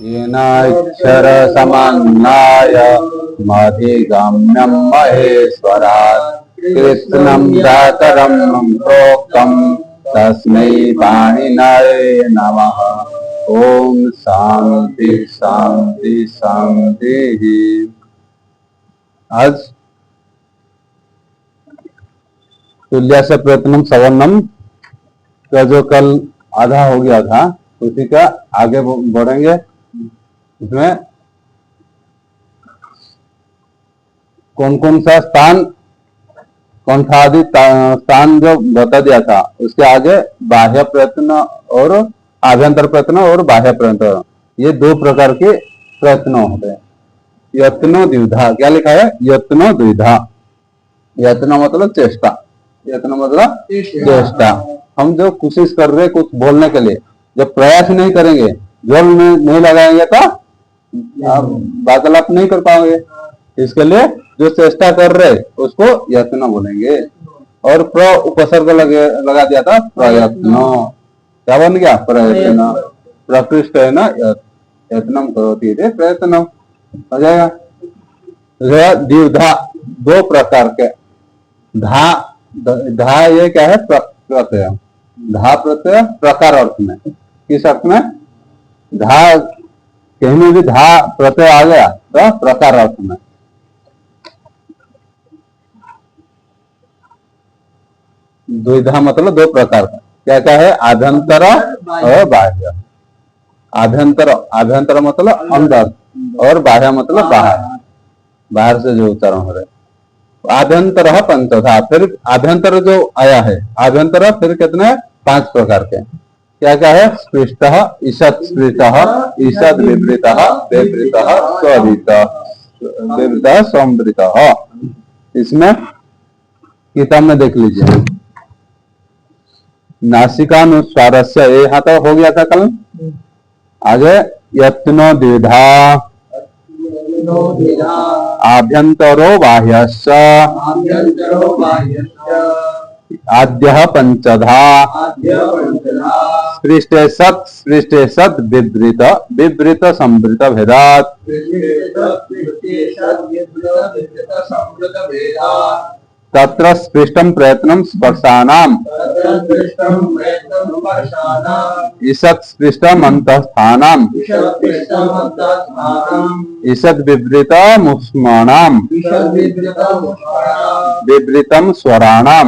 येनाक्षरसमन्नाय मधिगम्यं महेश्वरात् कृत्स्नं दातरं प्रोक्तं तस्मै पाणिनये नमः। ओम शांति शांति शांति। आज तुल्यस्य प्रयत्नम सवर्णम का जो कल आधा हो गया था उसी का आगे बढ़ेंगे। इसमें कौन कौन सा स्थान कंठादि स्थान जो बता दिया था उसके आगे बाह्य प्रयत्न और आभ्यंतर प्रयत्न और बाह्य प्रयत्न, ये दो प्रकार के प्रयत्न होते हैं। यत्नो द्विधा, क्या लिखा है? यत्नो द्विधा। यत्न मतलब चेष्टा, यत्न मतलब चेष्टा। हम जो कोशिश कर रहे कुछ बोलने के लिए, जब प्रयास नहीं करेंगे, जोर नहीं लगाएंगे तो आप वार्तालाप नहीं कर पाओगे। इसके लिए जो चेष्टा कर रहे उसको यत्न बोलेंगे। और प्र उपसर्ग लगा दिया था प्रयत्न, क्या बन गया? प्रयत्न। प्रकृष्ट है ना, यत्नम करोति इति प्रयत्न हो जाएगा। द्विधा, दो प्रकार के। धा ये क्या है? प्रत्यय। धा प्रत्यय प्रकार अर्थ में। किस अर्थ में? धा कहीं में भी धा प्रत्यय आ गया तो प्रकार अर्थ में। द्विधा मतलब दो प्रकार का। क्या क्या है? आभ्यंतर और बाह्य। आभ्यंतर, आभ्यंतर मतलब अंदर, और बाह्य मतलब बाहर, बाहर से जो उच्चारण हो रहे। आभ्यंतर पंचधा, फिर आभ्यंतर जो आया है, आभ्यंतर फिर कितने? 5 प्रकार के। क्या क्या है? स्पृष्ट, ईषत् स्पृष्ट, ईषद विवृत, विवृत स्वरित, विवृत संवृत। इसमें किताब में देख लीजिए। नासिकानुस्वार से, यहाँ तो हो गया था कल। आगे यत्नो द्विधा, आभ्यंतरो बाह्यश्च, आद्यः पंचधा, स्पृष्टे सत् विवृत, विवृत संवृत भेदात्, तत्र स्पृष्टं प्रयत्नं स्पर्शानां, ईषत् स्पृष्टम् अन्तःस्थानां, ईषद् विवृतम् ऊष्माणां, विवृतं स्वराणां,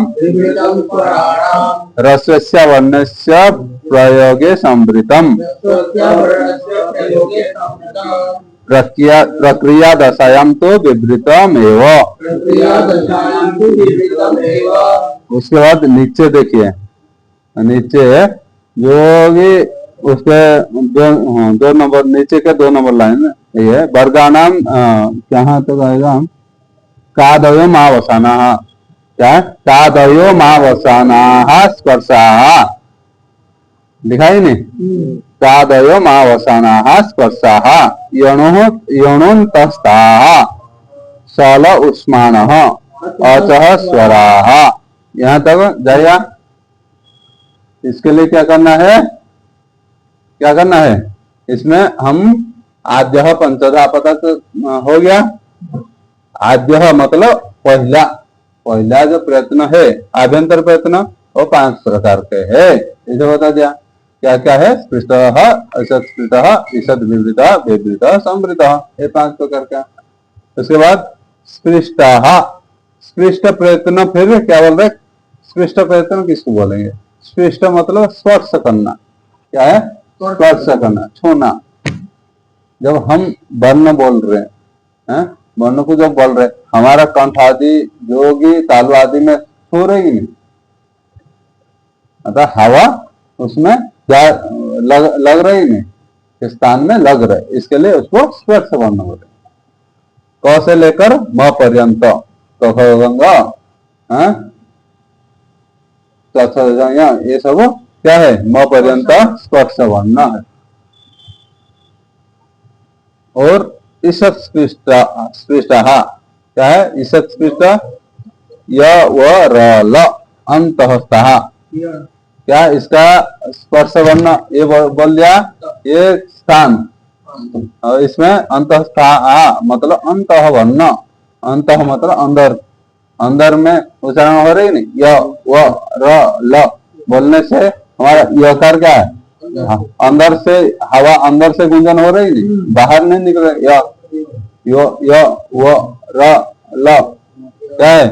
ह्रस्वस्य वर्णस्य प्रयोगे संवृतम्, प्रक्रिया दशायां तो विवृतमेव। उसके बाद नीचे देखिए, नीचे जो भी उसके दो नंबर नीचे के 2 नंबर लाइन ये वर्गानाम कहाँ तक आएगा? कादयो मावसाना, क्या? कादयो मावसाना स्पर्शा, दिखाई नहीं? कादयो मावसाना स्पर्शा, यणोन्तस्ताः सल उष्माणः अचः स्वराः। यहाँ तक जाएगा। इसके लिए क्या करना है? क्या करना है? इसमें हम आद्यः पंचधा पता हो गया। आद्यः मतलब पहला, पहला जो प्रयत्न है आभ्यंतर प्रयत्न, वो 5 प्रकार के है, इसे बता दिया। क्या क्या है? स्पृष्ट, ईषत् स्पृष्ट, ईषद् विवृत, विवृत संवृत, ये 5 प्रकार का। उसके बाद स्पृष्ट, स्पृष्ट प्रयत्न, फिर क्या बोल रहे? स्पृष्ट प्रयत्न किसको बोलेंगे? स्पृष्ट मतलब स्पर्श करना। क्या है? स्पर्श करना, छूना। जब हम वर्ण बोल रहे हैं, वर्ण को जब बोल रहे, हमारा कंठ आदि जो भी तालु आदि में छू रही नहीं, अतः हवा उसमें क्या लग रही नहीं, इस स्थान में लग रहे, इसके लिए उसको स्पर्श वर्ण बोले। क से लेकर म पर्यंत, गंगा, ये सब क्या है? म पर्यंत स्पर्श वर्ण है। और ईषत् स्पृष्ट, क्या है? ईषत् स्पृष्ट य व र ल अंतःस्थः, क्या इसका स्पर्श वर्ण ये बोल दिया, ये स्थान, और इसमें अंतः मतलब अंतः वर्ण, अंतः मतलब अंदर, अंदर में उच्चारण हो रही नहीं, य व र ल बोलने से हमारा यकार क्या है, अंदर से हवा अंदर से गुंजन हो रही नहीं, बाहर नहीं निकल रही, य व र ल क्या है,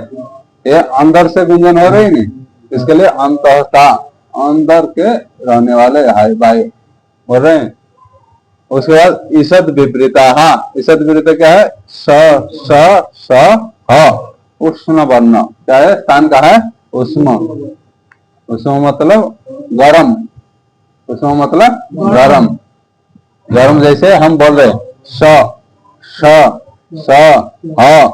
ये अंदर से गुंजन हो रही नहीं, इसके लिए अंतःता अंदर के रहने वाले वायु बोल रहे हैं। उसके बाद ईषद विपरीता, ईषद विपरीत क्या है, स स स ह उष्ण वर्ण, क्या है, स्थान का है उष्ण, उष्ण मतलब गरम, उष्ण मतलब गरम, गरम जैसे हम बोल रहे स स स ह,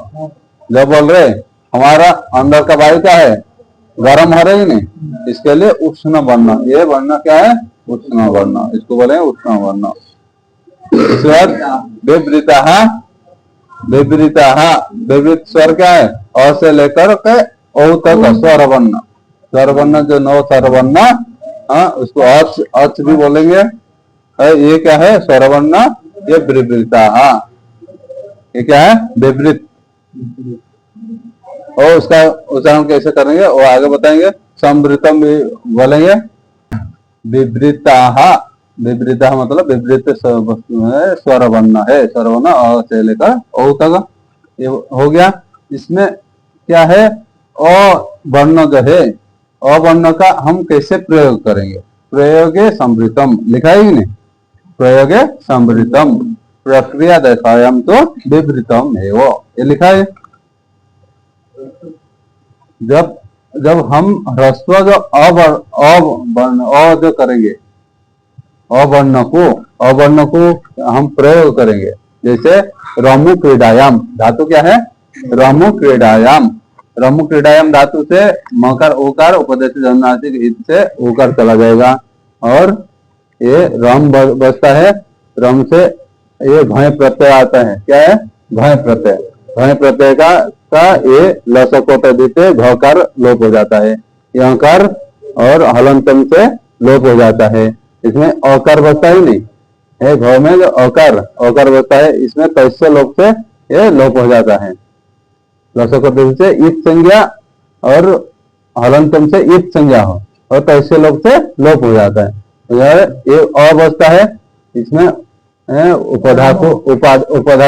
जब बोल रहे हमारा अंदर का वायु क्या है, गरम हो रही नहीं, इसके लिए उष्ण वर्ण, ये वर्ण क्या है, उष्ण वर्ण, इसको बोले उष्ण वर्ण। इसके बाद विपरीता, विपरीता, विपरीत स्वर क्या है, अ से लेकर के औ तक स्वर वर्ण, स्वर वर्ण जो 9 स्वर वर्ण, उसको अच भी बोलेंगे, ये क्या है स्वर वर्ण, ये विपरीता, ये क्या है विपरीत, और उसका उच्चारण कैसे करेंगे वो आगे बताएंगे। संवृतम भी बोलेंगे, विवृता, विवृता मतलब विवृत स्वर वर्ण है, स्वर वर्ण अ से लेकर ओ तक, ये हो गया। इसमें क्या है, अ वर्ण जो है, अ वर्ण का हम कैसे प्रयोग करेंगे, प्रयोगे संवृतम लिखा है कि नहीं, प्रयोगे संवृतम, प्रक्रिया देखायाम तो विवृतम है वो, ये लिखा है। जब जब हम ह्रस्व जो अ जो करेंगे, अवर्ण को हम प्रयोग करेंगे, जैसे रमु क्रीडायाम, धातु क्या है, रमु क्रीडायाम, रमु क्रीडायाम धातु से मकार ओकार उपदेश जन्नासिक हित से ओकार चला जाएगा, और ये रम बचता है, रम से ये भय प्रत्यय आता है, क्या है भय प्रत्यय, भय प्रत्यय का ये लसकोट देते घकार लोप हो जाता है, यकार और हलंतम से लोप हो जाता है, इसमें अकार बचता ही नहीं है, घ में जो अकार बचता है, इसमें कैसे लोप से ये लोप हो जाता है, लसकोट से इत संज्ञा और हलंतम से इत संज्ञा हो, और कैसे लोप से लोप हो जाता है, ये अ बचता है, इसमें उपधा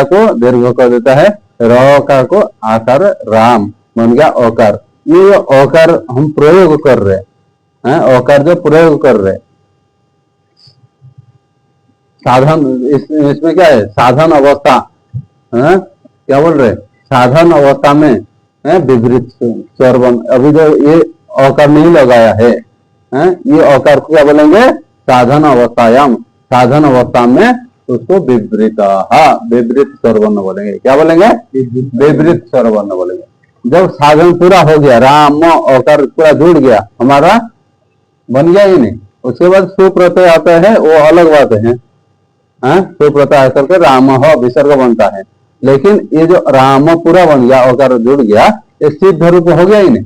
को दीर्घ कर देता है, र को आकार राम बन गया अकार, ये अकार हम प्रयोग कर रहे हैं, अकार जो प्रयोग कर रहे साधन, इसमें क्या है साधन अवस्था, क्या बोल रहे साधन अवस्था में विपरीत स्वर वर्ण, अभी जो ये अकार नहीं लगाया है, ये अकार को क्या बोलेंगे साधन अवस्थायाम, साधन अवस्था में उसको विपरीत, विपरीत स्वर वर्ण बोलेंगे, क्या बोलेंगे विपरीत स्वर वर्ण बोलेंगे। जब साधन पूरा हो गया, राम अकार पूरा जुड़ गया, हमारा बन गया ही नहीं, उसके बाद सुप्रत्यय आता है, वो अलग बात है, सुप्रत्यय करके राम विसर्ग बनता है, लेकिन ये जो राम पूरा बन गया, अकार जुड़ गया, ये सिद्ध रूप हो गया ही नहीं,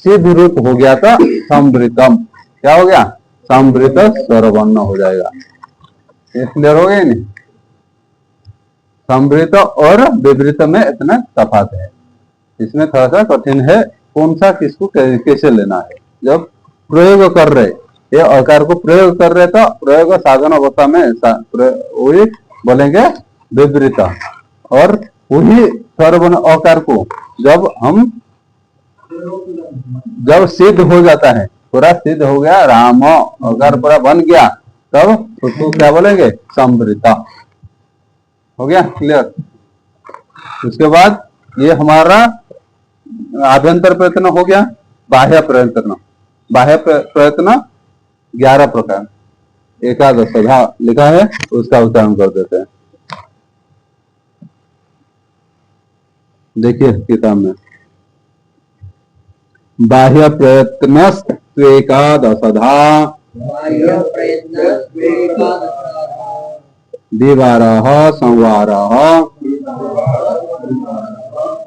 सिद्ध रूप हो गया तो संवृतम, क्या हो गया संवृत स्वर वर्ण हो जाएगा, क्लियर हो गया नहीं। संवृत और विवृत में इतना तफात है, इसमें थोड़ा सा कठिन है, कौन सा किसको कैसे लेना है। जब प्रयोग कर रहे, ये अकार को प्रयोग कर रहे तो प्रयोग साधन अवस्था में वही बोलेंगे विवृत, और वही सर्वर्ण अकार को जब सिद्ध हो जाता है, पूरा सिद्ध हो गया, राम अकार पूरा बन गया, तब उसको क्या बोलेंगे संवृत, हो गया क्लियर। उसके बाद ये हमारा आभ्यंतर प्रयत्न हो गया, बाह्य प्रयत्न, बाह्य प्रयत्न 11 प्रकार, एकादश लिखा है, उसका उच्चारण कर देते हैं, देखिए किताब में, बाह्य प्रयत्न एकादशधा द्विवारः संवारः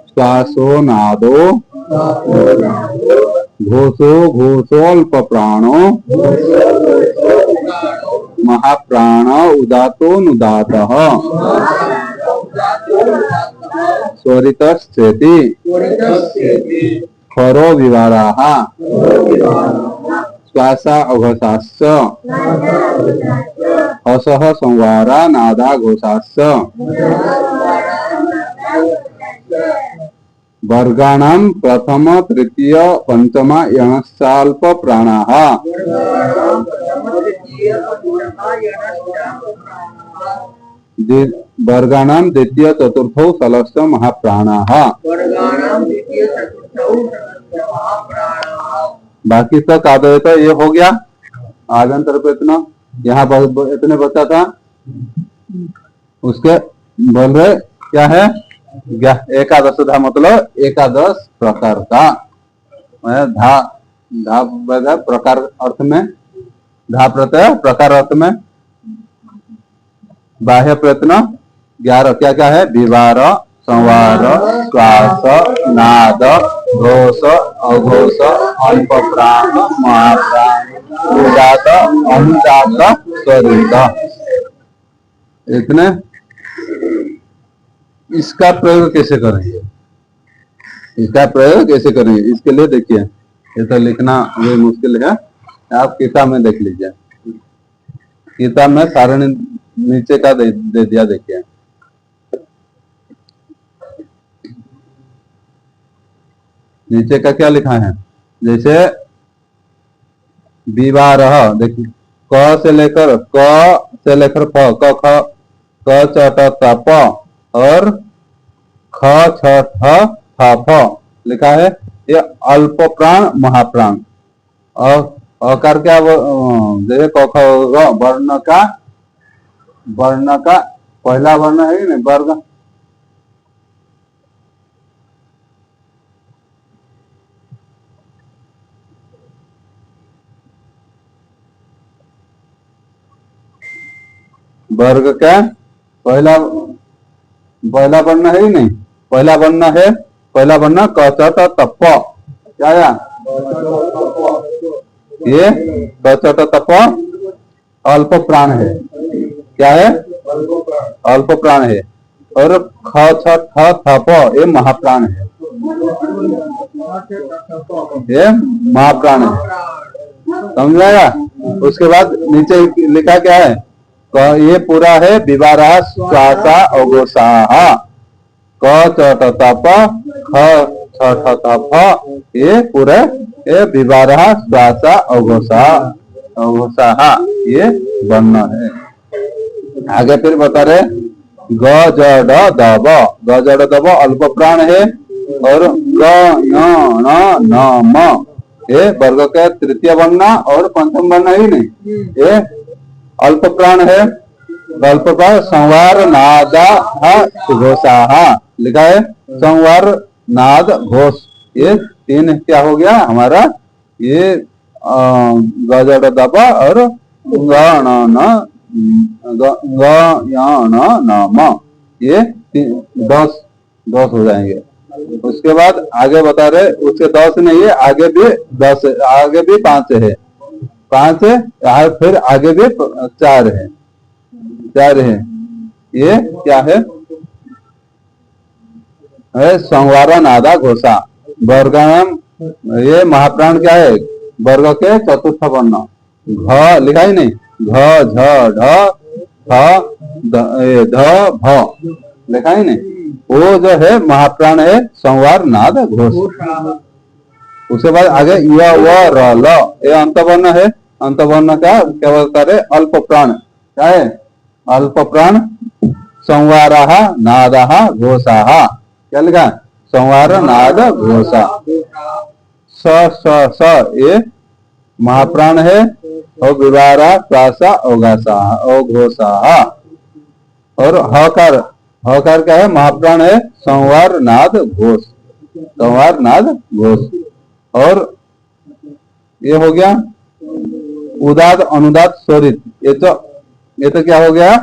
श्वासो नादो घोषो घोषोल्प प्राणो महाप्राण उदातोनुदातः स्वरितश्चेति खरो विवाराः श्वासा अघोषाश्च हसः संवारा नादा घोषाश्च वर्गाणां प्रथम तृतीय पंचम यणश्चाल्प प्राणाः वर्गाणां द्वितीय चतुर्थौ षलश्च महाप्राणाः। बाकी तक आदर तो ये हो गया। आगंतर पे इतना यहाँ पर इतने बचा था, उसके बोल रहे क्या है एकादश धा मतलब एकादश प्रकार का धा धा प्रकार अर्थ में धा प्रत्यय प्रकार अर्थ में बाह्य प्रयत्न 11 क्या क्या है विवार संवार श्वास नाद घोष अघोष अल्प प्राण महाप्राण उदात अनुदात स्वरित। इतने इसका प्रयोग कैसे करेंगे, इसका प्रयोग कैसे करेंगे इसके लिए देखिए, ये तो लिखना ये मुश्किल है, आप किताब में देख लीजिए। किताब में सारणी नीचे का दे दिया, देखिए नीचे का क्या लिखा है। जैसे विवार देखिए क से लेकर प क ख क च ट त प और ख छ ठ थ फ लिखा है। ये अल्प प्राण महाप्राण और अकार क्या जैसे क ख वर्ण का पहला वर्ण है ना वर्ग, वर्ग का पहला वर्ण है ही नहीं, पहला वर्ण है, पहला वर्ण क च ट त प क्या है ये क च ट त प अल्प प्राण है, क्या है अल्प प्राण है। और ख छ ठ थ प ये महाप्राण है, ये महाप्राण है, समझाया। उसके बाद नीचे लिखा क्या है, ये पूरा है विवारा श्वासा अघोषाः क च ट त प ख छ ठ त फ ये पूरे ये विवारा श्वासा अघोषाः ये वर्ण है। आगे फिर बता रहे ग ज ड द ब, ग ज ड द ब अल्प प्राण है। और ग य न म ये वर्ग के तृतीय वर्ण और पंचम वर्ण ही नहीं, ये अल्प प्राण है। अल्प प्राण संवार नादा घोषाः लिखा है, संवार नाद घोष ये तीन क्या हो गया हमारा, ये ग ज ड और न म ये 10 हो जाएंगे। उसके बाद आगे बता रहे उसके 10 नहीं है, आगे भी 10, आगे भी 5 है, 5 है, फिर आगे भी 4 है, 4 है। ये क्या है संवारा नादा घोषा वर्गाणाम, ये महाप्राण क्या है वर्ग के चतुर्थ वर्ण घ लिखा ही नहीं, घ झ ढ ध भ लिखा ही नहीं, वो जो है महाप्राण है संवार नाद घोष। उसके बाद आगे य व र ल ये अंतवर्ण है, अंतवर्ण का क्या बता रहे अल्प प्राण क्या है, अल्प प्राण संवाराः नादाः घोषाः क्या लिखा संवार नाद घोषा। स ये महाप्राण है और विवारा श्वासा अघोषाः। और हकार क्या है महाप्राण है संवार नाद घोष, संवार नाद घोष। और ये हो गया उदात अनुदात स्वरित, ये तो क्या हो गया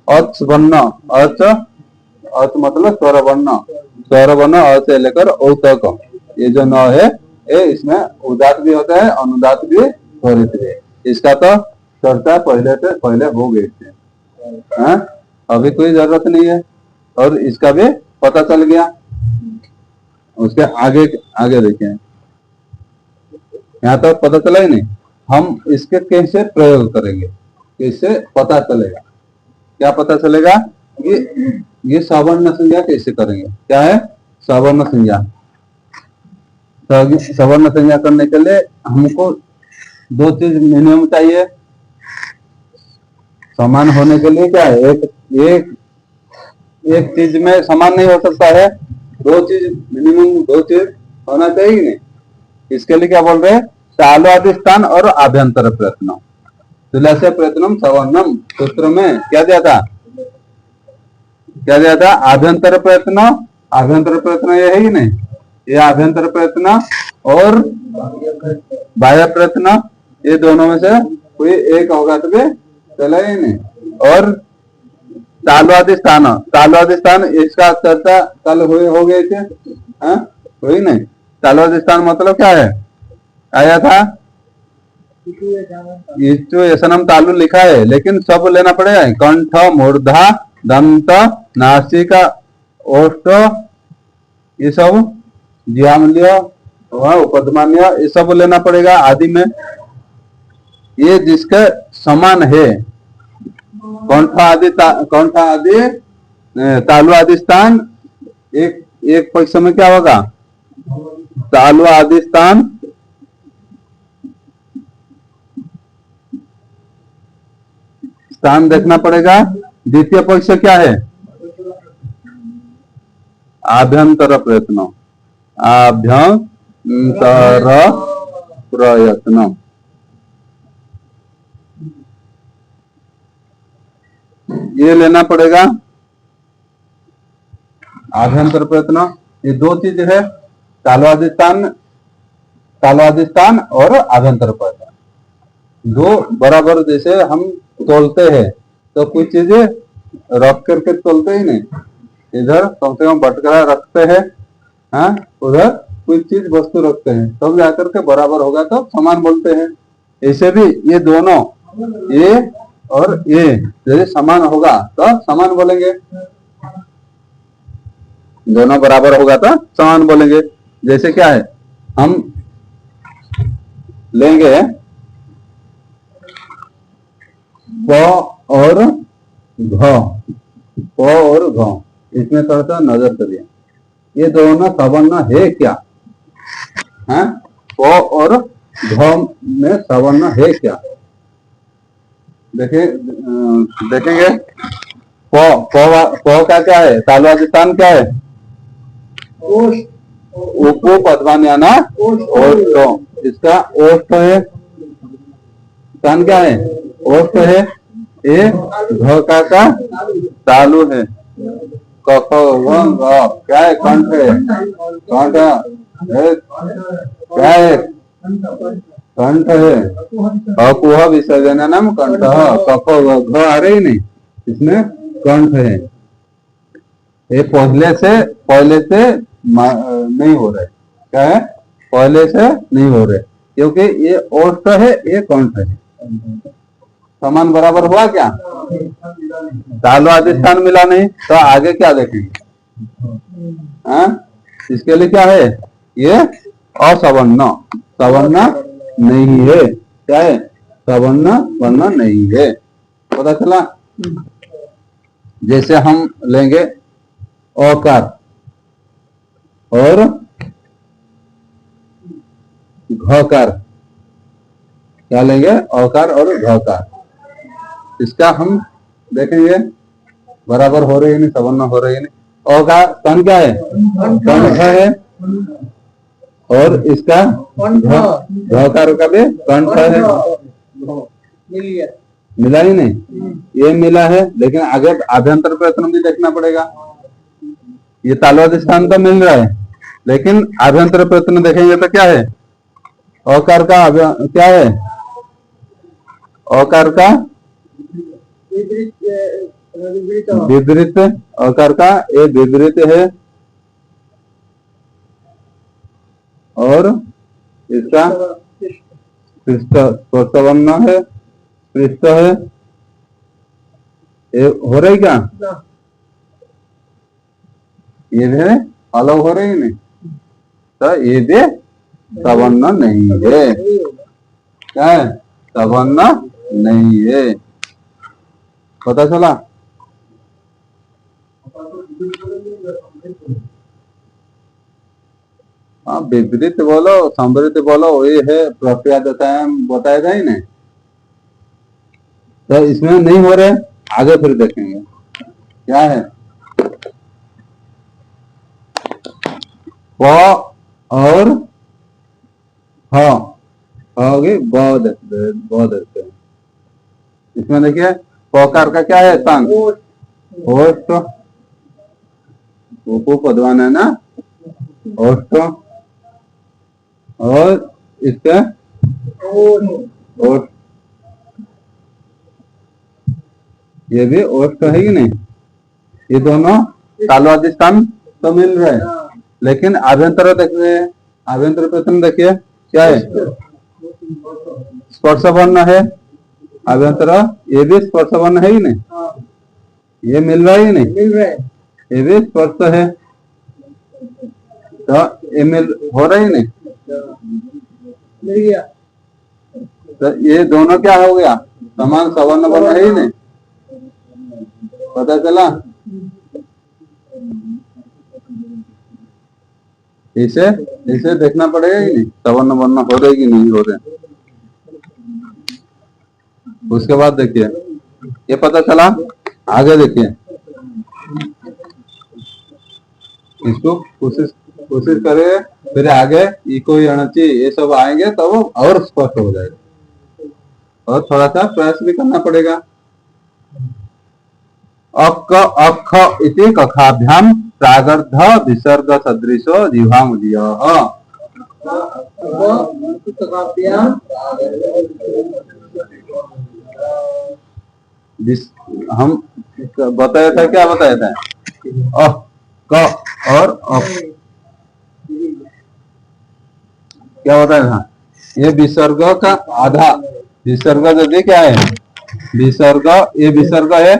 अच वर्ण, अच मतलब स्वर वर्ण, स्वर वर्ण अ से लेकर औ तक ये जो 9 है इसमें उदात भी होता है, अनुदात भी, त्वरित भी। इसका तो चर्चा पहले से पहले हो गई थी, हाँ? अभी कोई जरूरत नहीं है, और इसका भी पता चल गया। उसके आगे आगे देखें, यहाँ तक पता चला ही नहीं। हम इसके कैसे प्रयोग करेंगे, कैसे पता चलेगा, क्या पता चलेगा कि ये सवर्ण संज्ञा कैसे करेंगे? क्या है सवर्ण संज्ञा? तो सवर्ण संज्ञा करने के लिए हमको दो चीज मिनिमम चाहिए। समान होने के लिए क्या है, एक चीज में समान नहीं हो सकता है, दो चीज मिनिमम, दो चीज होना चाहिए नहीं। इसके लिए क्या बोल रहे हैं? तालवादिस्थान और आभ्यंतर प्रयत्न, तुलस्य प्रयत्नम सवर्णम। सूत्र में क्या दिया था? क्या दिया था? आभ्यंतर प्रयत्न। आभ्यंतर प्रयत्न ये है ही नहीं, ये आभ्यंतर प्रयत्न और बाह्य प्रयत्न, ये दोनों में से कोई एक होगा तो भी चला ही नहीं। और तालवादी स्थान, तालवादी स्थान इसका चर्चा कल हुए हो गए थे, हाँ? हुई नहीं। तालवादी स्थान मतलब क्या है? आया था इसम तालु लिखा है, लेकिन सब लेना पड़ेगा। कंठ, मूर्धा, दंत, नासिका, ओष्ठ, ये सब ज्यामल्य, उपदमान्य, ये सब लेना पड़ेगा आदि में। ये जिसके समान है, कंठ आदि तालु आदि स्थान, एक पक्ष में क्या होगा? तालु आदि स्थान स्थान देखना पड़ेगा। द्वितीय पक्ष क्या है? आभ्यंतर प्रयत्न, आभ्यंतर प्रयत्न। ये लेना पड़ेगा, आभ्यंतर प्रयत्न। ये दो चीज है, तालवादिस्थान और आभ्यंतर प्रयत्न। दो बराबर, जैसे हम तोलते हैं तो कुछ चीजें रख करके तोलते ही नहीं, इधर कम से कम बटकरा रखते हैं, हाँ? उधर कुछ चीज वस्तु रखते हैं, तब जाकर के बराबर होगा तो समान बोलते हैं। ऐसे भी ये दोनों, ये और ये यदि समान होगा तो समान बोलेंगे, दोनों बराबर होगा तो समान बोलेंगे। जैसे क्या है, हम लेंगे प और घ, प और घ, इसमें थोड़ा नजर करिए, ये दोनों सवर्ण है क्या? हाँ? प और घ में सवर्ण है क्या? देखेंगे प का क्या है? तालवादी स्थान क्या है? उपो पद्मान्याना ओष्ठ, इसका ओष्ठ है। स्थान क्या है? ओष्ठ है। ये घ का तालु है। कफ क्या है? कंठ है। कंठ क्या है? कंठ है। अकुह विसर्जन नाम कंठ, कफ घ आ रही नहीं, इसमें कंठ है। ये पहले से नहीं हो रहा है। क्या है? पहले से नहीं हो रहे, क्योंकि ये ओष्ठ है, ये कंठ है। समान बराबर हुआ क्या? तालु आदि स्थान मिला नहीं, तो आगे क्या देखेंगे? हाँ? इसके लिए क्या है? ये असवर्ण, सवर्ण नहीं है। क्या है? सवर्ण वर्ण नहीं है। पता चला? जैसे हम लेंगे अकार और घकार, क्या लेंगे? अकार और घकार। इसका हम देखेंगे बराबर हो रही है नहीं, सवर्ण हो रही है नहीं। अ का स्थान क्या है? कंठ है, और इसका घकार का भी कंठ है। मिला ही नहीं, ये मिला है, लेकिन आगे आभ्यंतर प्रयत्न भी देखना पड़ेगा। ये तालवादी स्थान तो मिल रहा है, लेकिन आभ्यंतर प्रयत्न देखेंगे तो क्या है? अकार का क्या है? अकार का विपरीत, अकार का ये विपरीत है, और इसका पृष्ठ स्पर्श वर्ण है, पृष्ठ है, ये हो रही क्या? ये भी अलग हो रही नहीं, तो ये भी सवर्ण नहीं है। क्या है? सवर्ण नहीं है। पता चला? हाँ, विपरीत बोलो संवृत बोलो, वही है प्रक्रिया बताया था ही नहीं। तो इसमें नहीं हो रहे, आगे फिर देखेंगे क्या है। प और होगी ब देखते हैं। इसमें देखिए पकार का क्या है स्थान? ओष्ठ, पदवान है ना, ओष्ठ, और इसका ओष्ठ, ये भी ओष्ठ है कि नहीं? ये दोनों तालवादी स्थान तो मिल रहे हैं, लेकिन आभ्यंतर देख रहे हैं। आभ्यंतर प्रथम देखिए क्या है? स्पर्श वर्ण है आभ्यंतर, ये भी स्पर्श वर्ण है ही नहीं? ये मिल रहा है ही नहीं? मिल रहा है। ये भी स्पर्श है, तो ये मिल हो रहा ही नहीं? मिल गया। तो ये दोनों क्या हो गया? समान सवर्ण वर्ण है ही नहीं? पता चला? इसे इसे देखना पड़ेगा ही नहीं, सवर्ण वर्ण हो रहे कि नहीं हो रहे। उसके बाद देखिए ये पता चला। आगे देखिए, इसको कोशिश करें, फिर आगे इको अणची ये सब आएंगे तो वो और स्पष्ट हो जाएगा, और थोड़ा सा प्रयास भी करना पड़ेगा। अक अख इति कखाभ्याम प्रागर्ध विसर्ग सदृशो जिह्वामुदीयः। हम बताया था, क्या बताया था? क और क्या बताया था? ये विसर्ग का आधा, विसर्ग यदि क्या है? विसर्ग, ये विसर्ग है,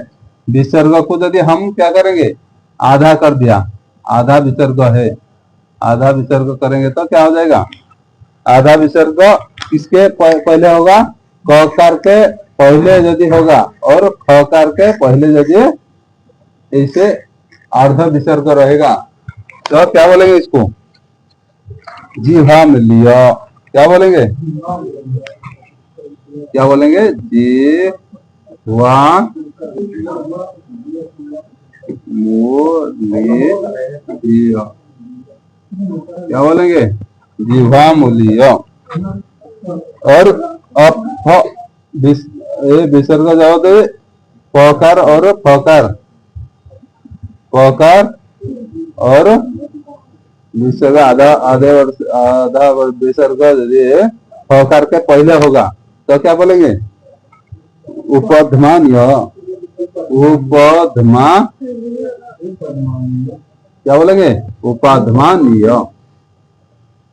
विसर्ग को यदि हम क्या करेंगे? आधा कर दिया, आधा विसर्ग है, आधा विसर्ग करेंगे तो क्या हो जाएगा? आधा विसर्ग किसके पहले होगा? ककार के पहले यदि होगा, और खकार के पहले यदि इसे अर्ध विसर्ग रहेगा, तो क्या बोलेंगे इसको? जिह्वामुलीय। क्या बोलेंगे? क्या बोलेंगे? क्या बोलेंगे? जिह्वामुलीय। और अब विसर्ग जाओ तो पकार और फकार, पकार और विसर्ग आधा विसर्ग यदि फकार के पहले होगा तो क्या बोलेंगे? उपधमान, उपधमा, क्या बोलेंगे? उपाधमानीय।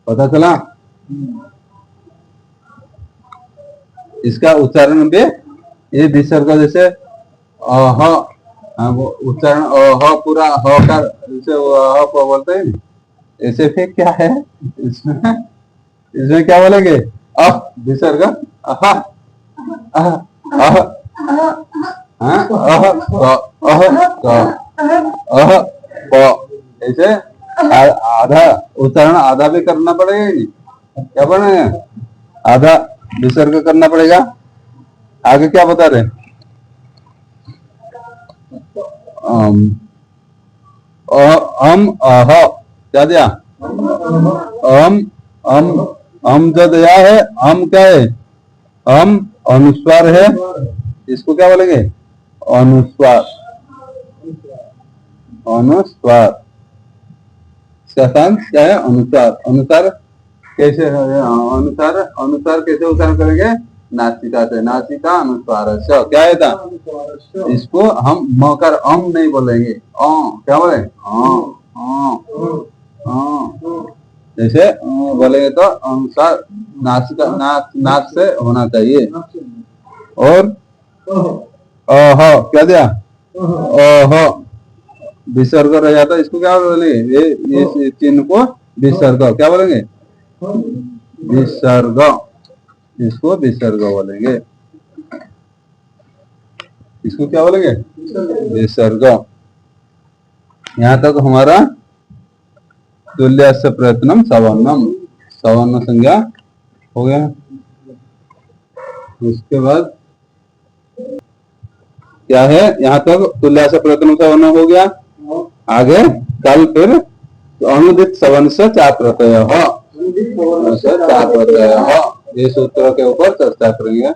पता चला? इसका उच्चारण भी ये विसर्ग जैसे उच्चारण पूरा ह का जैसे बोलते हैं, ऐसे फिर क्या है इसमें क्या बोलेंगे? विसर्ग ऐसे आधा उच्चारण आधा भी करना पड़ेगा ही नहीं? क्या बनेगा? आधा विसर्ग करना पड़ेगा। आगे क्या बता रहे? क्या दिया? जो दिया है, क्या है? अनुस्वार है, इसको क्या बोलेंगे? अनुस्वार, अनुस्वार। क्या है? अनुसार। अनुसार कैसे है? अनुसार, अनुसार कैसे उच्चारण करेंगे? नासिका से, नासिका अनुस्वार। क्या है था? इसको हम मकर नहीं बोलेंगे, क्या बोले? जैसे बोलेंगे तो अनुसार नाक से होना चाहिए। और क्या दिया, विसर्ग रह जाता, इसको क्या बोलेंगे, ये चिन्ह को विसर्ग क्या बोलेंगे, विसर्ग, इसको विसर्ग बोलेंगे, इसको क्या बोलेंगे, विसर्ग। यहाँ तक हमारा तुल्यस्य प्रयत्नम सवर्णम, सवर्ण संज्ञा हो गया। उसके बाद क्या है, यहाँ तक तुल्यस्य प्रयत्नम सवर्णम हो गया। आगे कल फिर अनुदित सवर्ण से चार प्रत्यय हो, चार प्रत्यय हो, ये सूत्र के ऊपर चर्चा करेंगे।